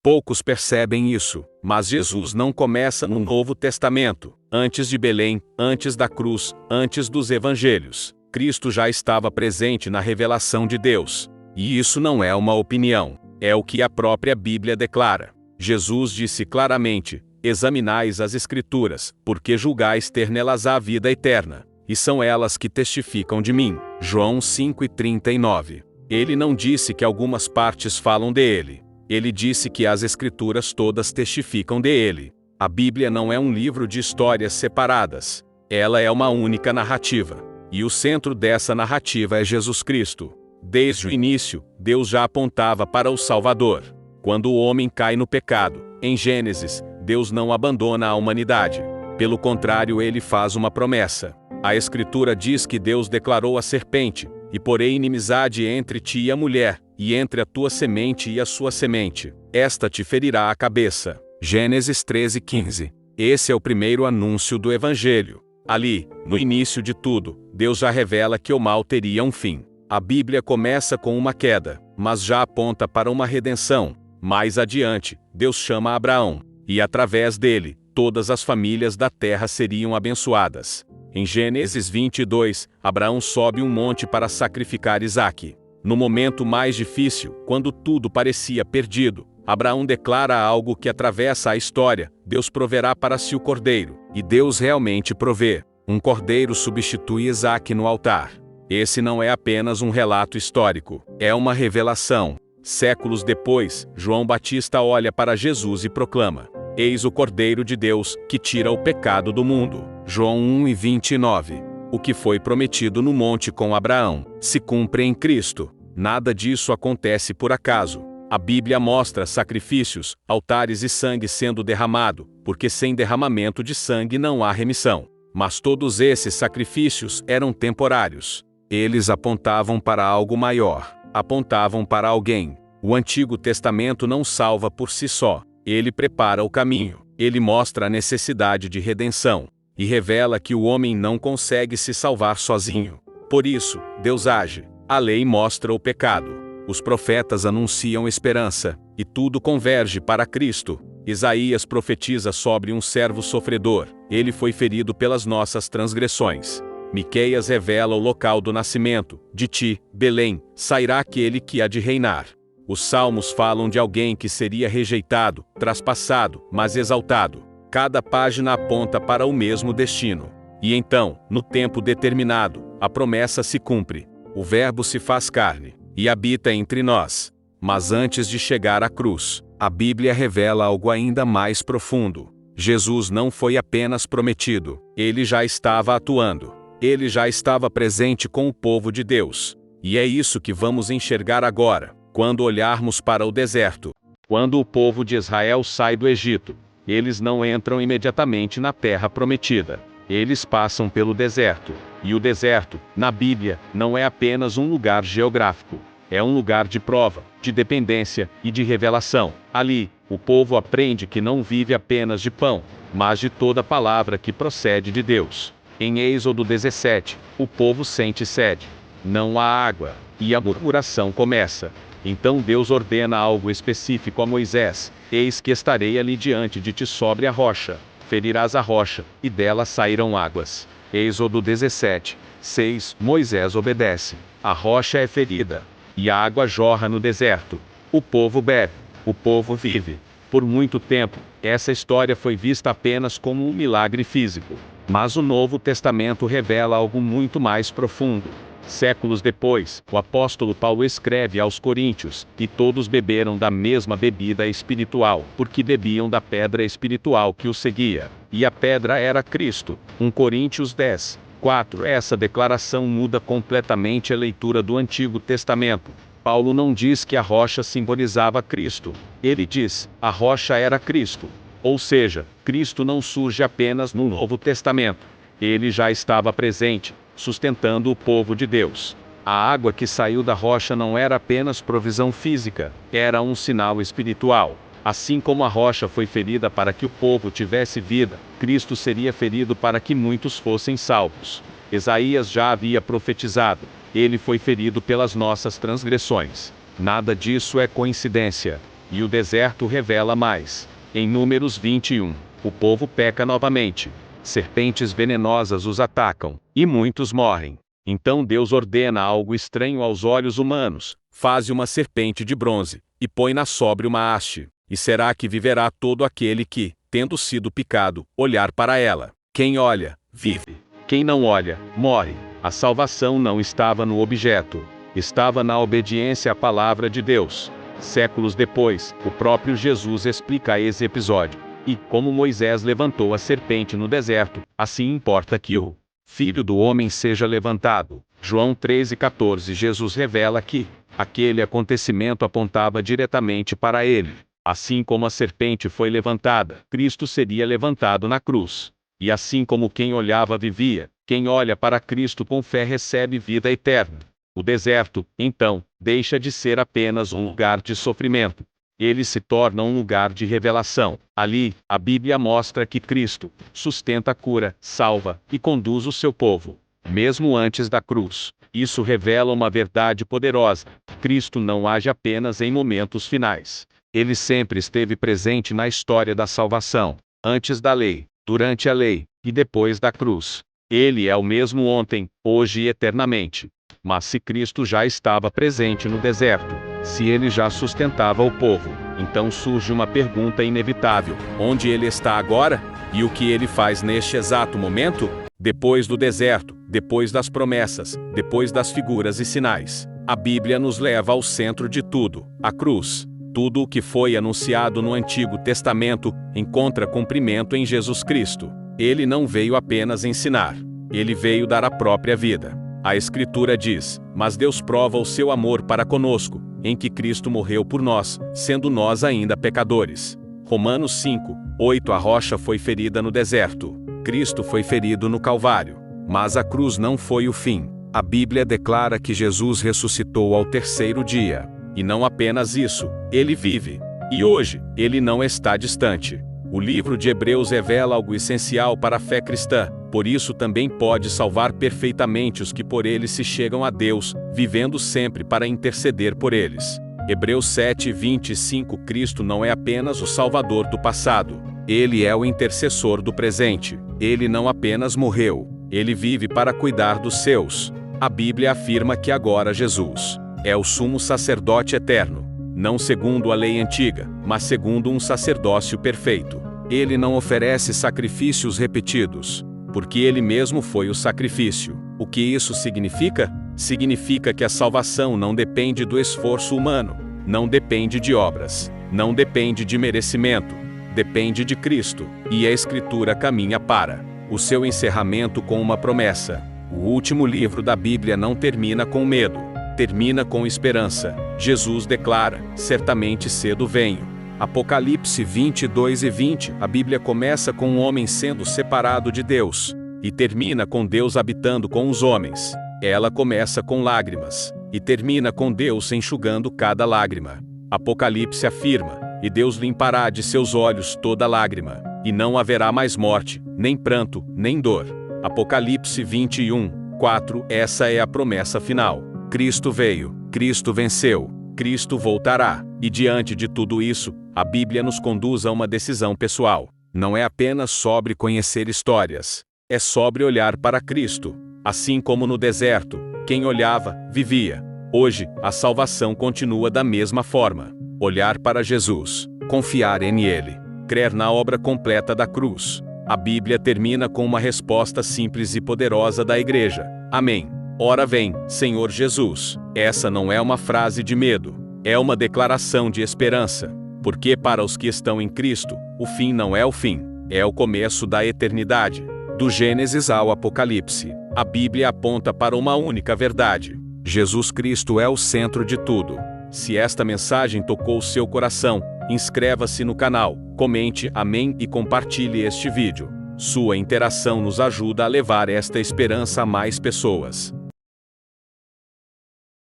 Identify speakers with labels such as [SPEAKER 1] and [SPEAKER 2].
[SPEAKER 1] Poucos percebem isso, mas Jesus não começa no Novo Testamento, antes de Belém, antes da cruz, antes dos evangelhos. Cristo já estava presente na revelação de Deus. E isso não é uma opinião, é o que a própria Bíblia declara. Jesus disse claramente: examinais as Escrituras, porque julgais ter nelas a vida eterna, e são elas que testificam de mim. João 5:39. Ele não disse que algumas partes falam dele. Ele disse que as Escrituras todas testificam dele. A Bíblia não é um livro de histórias separadas. Ela é uma única narrativa. E o centro dessa narrativa é Jesus Cristo. Desde o início, Deus já apontava para o Salvador. Quando o homem cai no pecado, em Gênesis, Deus não abandona a humanidade. Pelo contrário, ele faz uma promessa. A Escritura diz que Deus declarou à serpente: e porei inimizade entre ti e a mulher, e entre a tua semente e a sua semente. Esta te ferirá a cabeça. Gênesis 13:15. Esse é o primeiro anúncio do Evangelho. Ali, no início de tudo, Deus já revela que o mal teria um fim. A Bíblia começa com uma queda, mas já aponta para uma redenção. Mais adiante, Deus chama Abraão, e através dele, todas as famílias da terra seriam abençoadas. Em Gênesis 22, Abraão sobe um monte para sacrificar Isaque. No momento mais difícil, quando tudo parecia perdido, Abraão declara algo que atravessa a história: Deus proverá para si o cordeiro. E Deus realmente provê. Um cordeiro substitui Isaque no altar. Esse não é apenas um relato histórico, é uma revelação. Séculos depois, João Batista olha para Jesus e proclama: eis o Cordeiro de Deus, que tira o pecado do mundo. João 1:29. O que foi prometido no monte com Abraão se cumpre em Cristo. Nada disso acontece por acaso. A Bíblia mostra sacrifícios, altares e sangue sendo derramado, porque sem derramamento de sangue não há remissão. Mas todos esses sacrifícios eram temporários. Eles apontavam para algo maior, apontavam para alguém. O Antigo Testamento não salva por si só. Ele prepara o caminho, ele mostra a necessidade de redenção, e revela que o homem não consegue se salvar sozinho. Por isso, Deus age. A lei mostra o pecado. Os profetas anunciam esperança, e tudo converge para Cristo. Isaías profetiza sobre um servo sofredor: ele foi ferido pelas nossas transgressões. Miqueias revela o local do nascimento: de ti, Belém, sairá aquele que há de reinar. Os salmos falam de alguém que seria rejeitado, traspassado, mas exaltado. Cada página aponta para o mesmo destino. E então, no tempo determinado, a promessa se cumpre. O Verbo se faz carne e habita entre nós. Mas antes de chegar à cruz, a Bíblia revela algo ainda mais profundo. Jesus não foi apenas prometido, ele já estava atuando. Ele já estava presente com o povo de Deus. E é isso que vamos enxergar agora, quando olharmos para o deserto. Quando o povo de Israel sai do Egito, eles não entram imediatamente na terra prometida. Eles passam pelo deserto. E o deserto, na Bíblia, não é apenas um lugar geográfico. É um lugar de prova, de dependência e de revelação. Ali, o povo aprende que não vive apenas de pão, mas de toda palavra que procede de Deus. Em Êxodo 17, o povo sente sede. Não há água, e a murmuração começa. Então Deus ordena algo específico a Moisés: eis que estarei ali diante de ti sobre a rocha. Ferirás a rocha, e dela sairão águas. Êxodo 17, 6. Moisés obedece. A rocha é ferida, e a água jorra no deserto. O povo bebe, o povo vive. Por muito tempo, essa história foi vista apenas como um milagre físico. Mas o Novo Testamento revela algo muito mais profundo. Séculos depois, o apóstolo Paulo escreve aos Coríntios: e todos beberam da mesma bebida espiritual, porque bebiam da pedra espiritual que os seguia. E a pedra era Cristo. 1 Coríntios 10, 4. Essa declaração muda completamente a leitura do Antigo Testamento. Paulo não diz que a rocha simbolizava Cristo. Ele diz: a rocha era Cristo. Ou seja, Cristo não surge apenas no Novo Testamento. Ele já estava presente, sustentando o povo de Deus. A água que saiu da rocha não era apenas provisão física, era um sinal espiritual. Assim como a rocha foi ferida para que o povo tivesse vida, Cristo seria ferido para que muitos fossem salvos. Isaías já havia profetizado: ele foi ferido pelas nossas transgressões. Nada disso é coincidência. e o deserto revela mais. Em Números 21, o povo peca novamente. Serpentes venenosas os atacam, e muitos morrem. Então Deus ordena algo estranho aos olhos humanos: faze uma serpente de bronze, e põe-na sobre uma haste. E será que viverá todo aquele que, tendo sido picado, olhar para ela? Quem olha, vive. Quem não olha, morre. A salvação não estava no objeto, estava na obediência à palavra de Deus. Séculos depois, o próprio Jesus explica esse episódio. E, como Moisés levantou a serpente no deserto, assim importa que o Filho do Homem seja levantado. João 13,14. Jesus revela que aquele acontecimento apontava diretamente para ele. Assim como a serpente foi levantada, Cristo seria levantado na cruz. E assim como quem olhava vivia, quem olha para Cristo com fé recebe vida eterna. O deserto, então, deixa de ser apenas um lugar de sofrimento. Ele se torna um lugar de revelação. Ali, a Bíblia mostra que Cristo sustenta, cura, salva e conduz o seu povo, mesmo antes da cruz. Isso revela uma verdade poderosa: Cristo não age apenas em momentos finais. Ele sempre esteve presente na história da salvação, antes da lei, durante a lei e depois da cruz. Ele é o mesmo ontem, hoje e eternamente. Mas se Cristo já estava presente no deserto, se ele já sustentava o povo, então surge uma pergunta inevitável: onde ele está agora? E o que ele faz neste exato momento? Depois do deserto, depois das promessas, depois das figuras e sinais, a Bíblia nos leva ao centro de tudo: a cruz. Tudo o que foi anunciado no Antigo Testamento encontra cumprimento em Jesus Cristo. Ele não veio apenas ensinar, ele veio dar a própria vida. A Escritura diz: mas Deus prova o seu amor para conosco, em que Cristo morreu por nós, sendo nós ainda pecadores. Romanos 5:8. A rocha foi ferida no deserto. Cristo foi ferido no Calvário. Mas a cruz não foi o fim. A Bíblia declara que Jesus ressuscitou ao terceiro dia. E não apenas isso, ele vive. E hoje, ele não está distante. O livro de Hebreus revela algo essencial para a fé cristã. Por isso também pode salvar perfeitamente os que por ele se chegam a Deus, vivendo sempre para interceder por eles. Hebreus 7:25. Cristo não é apenas o Salvador do passado. Ele é o intercessor do presente. Ele não apenas morreu, ele vive para cuidar dos seus. A Bíblia afirma que agora Jesus é o sumo sacerdote eterno, não segundo a lei antiga, mas segundo um sacerdócio perfeito. Ele não oferece sacrifícios repetidos, porque ele mesmo foi o sacrifício. O que isso significa? Significa que a salvação não depende do esforço humano, não depende de obras, não depende de merecimento, depende de Cristo. E a Escritura caminha para o seu encerramento com uma promessa. O último livro da Bíblia não termina com medo, termina com esperança. Jesus declara: certamente cedo venho. Apocalipse 22:20. A Bíblia começa com um homem sendo separado de Deus, e termina com Deus habitando com os homens. Ela começa com lágrimas, e termina com Deus enxugando cada lágrima. Apocalipse afirma: e Deus limpará de seus olhos toda lágrima, e não haverá mais morte, nem pranto, nem dor. Apocalipse 21:4. Essa é a promessa final. Cristo veio, Cristo venceu, Cristo voltará. E diante de tudo isso, a Bíblia nos conduz a uma decisão pessoal. Não é apenas sobre conhecer histórias, é sobre olhar para Cristo. Assim como no deserto, quem olhava, vivia. Hoje, a salvação continua da mesma forma. Olhar para Jesus, confiar em Ele, crer na obra completa da cruz. A Bíblia termina com uma resposta simples e poderosa da Igreja: Amém. Ora vem, Senhor Jesus. Essa não é uma frase de medo, é uma declaração de esperança. Porque para os que estão em Cristo, o fim não é o fim, é o começo da eternidade. Do Gênesis ao Apocalipse, a Bíblia aponta para uma única verdade: Jesus Cristo é o centro de tudo. Se esta mensagem tocou seu coração, inscreva-se no canal, comente amém e compartilhe este vídeo. Sua interação nos ajuda a levar esta esperança a mais pessoas.